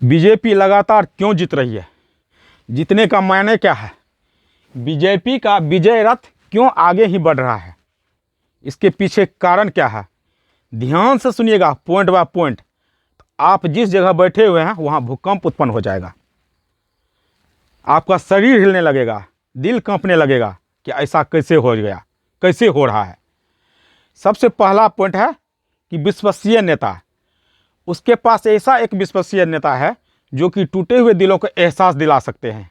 BJP लगातार क्यों जीत रही है? जीतने का मायने क्या है? बीजेपी का विजय रथ क्यों आगे ही बढ़ रहा है? इसके पीछे कारण क्या है? ध्यान से सुनिएगा, पॉइंट बाय पॉइंट। आप जिस जगह बैठे हुए हैं वहां भूकंप उत्पन्न हो जाएगा। आपका शरीर हिलने लगेगा, दिल कांपने लगेगा कि ऐसा कैसे हो गया, कैसे हो रहा है। सबसे पहला पॉइंट है कि विश्वसनीय नेता। उसके पास ऐसा एक विश्वसनीय नेता है जो कि टूटे हुए दिलों को एहसास दिला सकते हैं,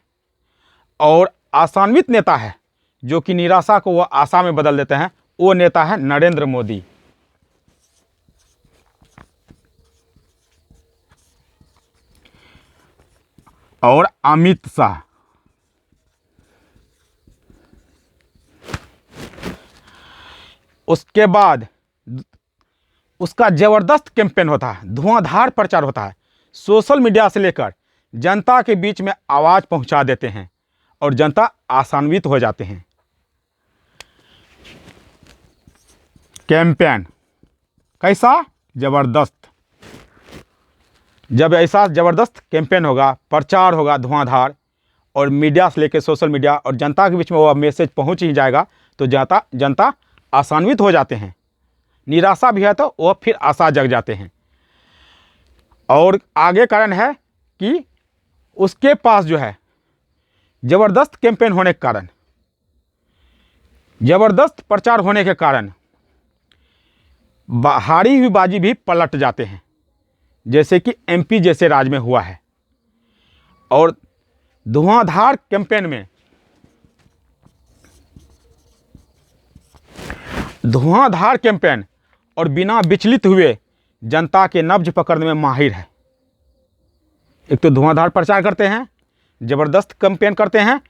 और आशान्वित नेता है जो कि निराशा को वह आशा में बदल देते हैं। वो नेता है नरेंद्र मोदी। और अमित शाह। उसके बाद उसका जबरदस्त कैंपेन होता है, धुआंधार प्रचार होता है। सोशल मीडिया से लेकर जनता के बीच में आवाज पहुंचा देते हैं और जनता आशान्वित हो जाते हैं। कैंपेन कैसा जबरदस्त। जब ऐसा जबरदस्त कैंपेन होगा, प्रचार होगा धुआंधार, और मीडिया से लेकर सोशल मीडिया और जनता के बीच में वह मैसेज पहुंच ही जाएगा, तो जनता आशान्वित हो जाते हैं। निराशा भी है तो वह फिर आशा जग जाते हैं। और आगे कारण है कि उसके पास जो है जबरदस्त कैंपेन होने के कारण, जबरदस्त प्रचार होने के कारण हारी हुई बाजी भी पलट जाते हैं, जैसे कि एमपी जैसे राज्य में हुआ है। और धुआंधार कैंपेन में, धुआंधार कैंपेन और बिना विचलित हुए जनता के नब्ज पकड़ने में माहिर है। एक तो धुआंधार प्रचार करते हैं, जबरदस्त कैंपेन करते हैं,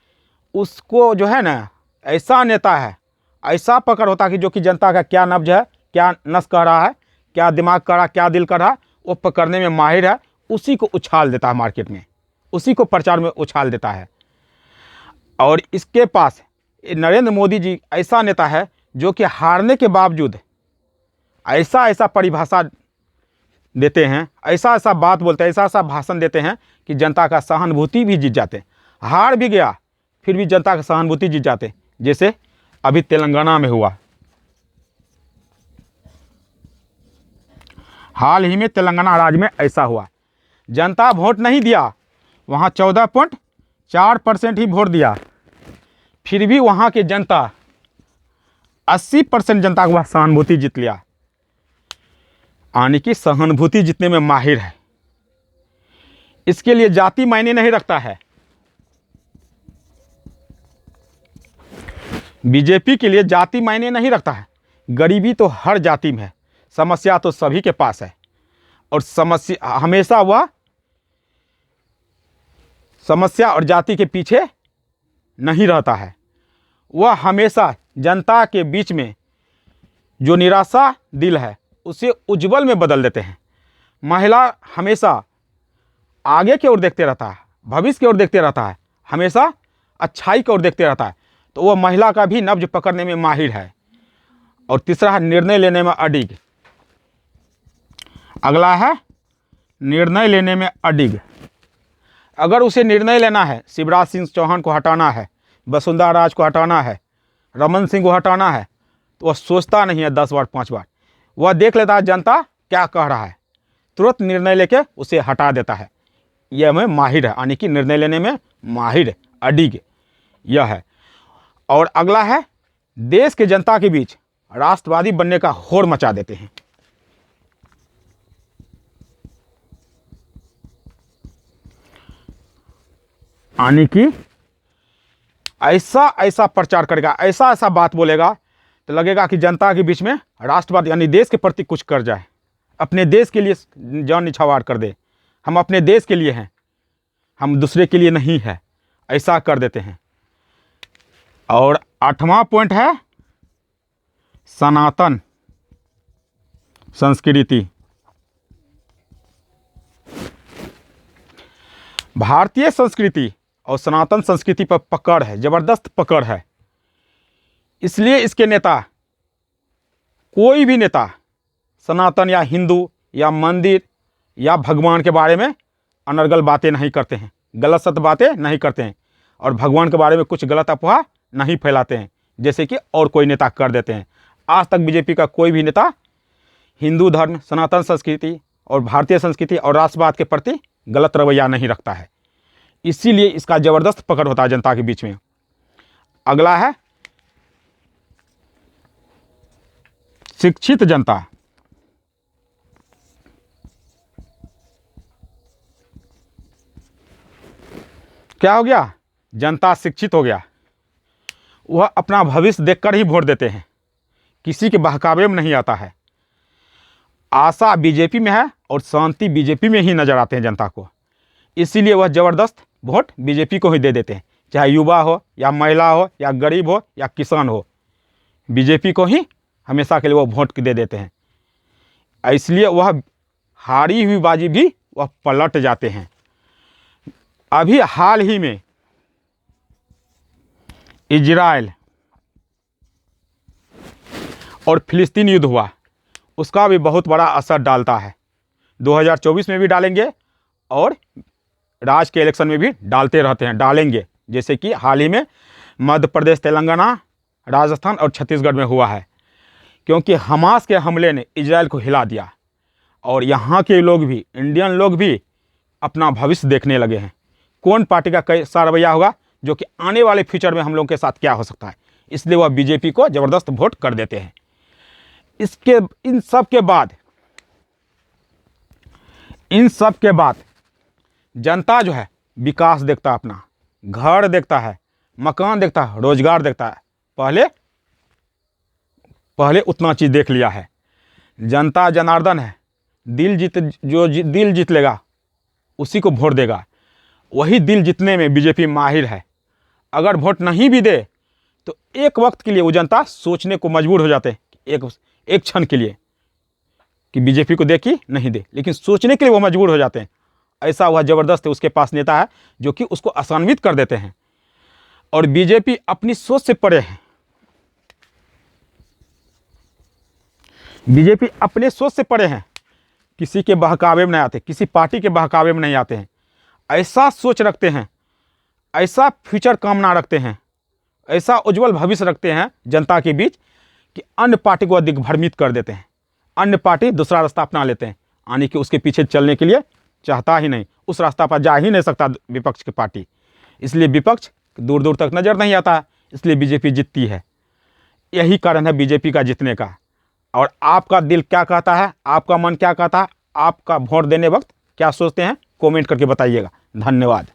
उसको जो है ना ऐसा नेता है, ऐसा पकड़ होता है कि जो कि जनता का क्या नब्ज है, क्या नस कह रहा है, क्या दिमाग कह रहा है, क्या दिल कर रहा है, वो पकड़ने में माहिर है। उसी को उछाल देता है मार्केट में, उसी को प्रचार में उछाल देता है। और इसके पास नरेंद्र मोदी जी ऐसा नेता है जो कि हारने के बावजूद ऐसा ऐसा परिभाषा देते हैं, ऐसा ऐसा बात बोलते हैं, ऐसा ऐसा भाषण देते हैं कि जनता का सहानुभूति भी जीत जाते हैं। हार भी गया फिर भी जनता का सहानुभूति जीत जाते, जैसे अभी तेलंगाना में हुआ। हाल ही में तेलंगाना राज्य में ऐसा हुआ। जनता वोट नहीं दिया, वहाँ 14.4% ही वोट दिया, फिर भी वहाँ की जनता 80% जनता को वह सहानुभूति जीत लिया। यानी कि सहानुभूति जीतने में माहिर है। इसके लिए जाति मायने नहीं रखता है। बीजेपी के लिए जाति मायने नहीं रखता है। गरीबी तो हर जाति में है, समस्या तो सभी के पास है, और समस्या हमेशा वह समस्या और जाति के पीछे नहीं रहता है। वह हमेशा जनता के बीच में जो निराशा दिल है उसे उज्जवल में बदल देते हैं। महिला हमेशा आगे की ओर देखते रहता है, भविष्य की ओर देखते रहता है, हमेशा अच्छाई की ओर देखते रहता है, तो वह महिला का भी नब्ज पकड़ने में माहिर है। और तीसरा है निर्णय लेने में अडिग। अगला है निर्णय लेने में अडिग। अगर उसे निर्णय लेना है, शिवराज सिंह चौहान को हटाना है, वसुंधरा राज को हटाना है, रमन सिंह को हटाना है, तो वह सोचता नहीं है 10 बार 5 बार। वह देख लेता है जनता क्या कह रहा है, तुरंत निर्णय लेके उसे हटा देता है। यह में माहिर है, यानी कि निर्णय लेने में माहिर, अडिग यह है। और अगला है देश के जनता के बीच राष्ट्रवादी बनने का होड़ मचा देते हैं। यानी कि ऐसा ऐसा प्रचार करेगा, ऐसा ऐसा बात बोलेगा तो लगेगा कि जनता के बीच में राष्ट्रवाद यानी देश के प्रति कुछ कर जाए, अपने देश के लिए जान निछावर कर दे। हम अपने देश के लिए हैं, हम दूसरे के लिए नहीं है, ऐसा कर देते हैं। और 8वां पॉइंट है सनातन संस्कृति। भारतीय संस्कृति और सनातन संस्कृति पर पकड़ है, जबरदस्त पकड़ है। इसलिए इसके नेता, कोई भी नेता सनातन या हिंदू या मंदिर या भगवान के बारे में अनर्गल बातें नहीं करते हैं, गलत सत बातें नहीं करते हैं, और भगवान के बारे में कुछ गलत अफवाह नहीं फैलाते हैं, जैसे कि और कोई नेता कर देते हैं। आज तक बीजेपी का कोई भी नेता हिंदू धर्म, सनातन संस्कृति और भारतीय संस्कृति और राष्ट्रवाद के प्रति गलत रवैया नहीं रखता है। इसीलिए इसका ज़बरदस्त पकड़ होता है जनता के बीच में। अगला है शिक्षित जनता। क्या हो गया? जनता शिक्षित हो गया। वह अपना भविष्य देखकर ही वोट देते हैं, किसी के बहकावे में नहीं आता है। आशा बीजेपी में है और शांति बीजेपी में ही नजर आते हैं जनता को। इसीलिए वह ज़बरदस्त वोट बीजेपी को ही दे देते हैं, चाहे युवा हो या महिला हो या गरीब हो या किसान हो, बीजेपी को ही हमेशा के लिए वो वोट दे देते हैं। इसलिए वह हारी हुई बाजी भी वह पलट जाते हैं। अभी हाल ही में इजराइल और फिलिस्तीन युद्ध हुआ, उसका भी बहुत बड़ा असर डालता है। 2024 में भी डालेंगे और राज्य के इलेक्शन में भी डालते रहते हैं, डालेंगे। जैसे कि हाल ही में मध्य प्रदेश, तेलंगाना, राजस्थान और छत्तीसगढ़ में हुआ है, क्योंकि हमास के हमले ने इजराइल को हिला दिया और यहाँ के लोग भी, इंडियन लोग भी अपना भविष्य देखने लगे हैं। कौन पार्टी का कैसा रवैया होगा, जो कि आने वाले फ्यूचर में हम लोगों के साथ क्या हो सकता है, इसलिए वह बीजेपी को ज़बरदस्त वोट कर देते हैं। इन सब के बाद जनता जो है विकास देखता है, अपना घर देखता है, मकान देखता है, रोजगार देखता है। पहले उतना चीज़ देख लिया है। जनता जनार्दन है, दिल जीत लेगा उसी को वोट देगा। वही दिल जीतने में बीजेपी माहिर है। अगर वोट नहीं भी दे तो एक वक्त के लिए वो जनता सोचने को मजबूर हो जाते हैं, एक क्षण के लिए, कि बीजेपी को दे कि नहीं दे, लेकिन सोचने के लिए वो मजबूर हो जाते हैं। ऐसा वह ज़बरदस्त है, उसके पास नेता है जो कि उसको आसान्वित कर देते हैं। और बीजेपी अपनी सोच से परे है, बीजेपी अपने सोच से परे हैं, किसी के बहकावे में नहीं आते, किसी पार्टी के बहकावे में नहीं आते हैं। ऐसा सोच रखते हैं, ऐसा फ्यूचर कामना रखते हैं, ऐसा उज्जवल भविष्य रखते हैं जनता के बीच कि अन्य पार्टी को दिग्भ्रमित कर देते हैं। अन्य पार्टी दूसरा रास्ता अपना लेते हैं, यानी कि उसके पीछे चलने के लिए चाहता ही नहीं, उस रास्ता पर जा ही नहीं सकता विपक्ष की पार्टी। इसलिए विपक्ष दूर दूर तक नजर नहीं आता है, इसलिए बीजेपी जीतती है। यही कारण है बीजेपी का जीतने का। और आपका दिल क्या कहता है, आपका मन क्या कहता है, आपका वोट देने वक्त क्या सोचते हैं, कमेंट करके बताइएगा। धन्यवाद।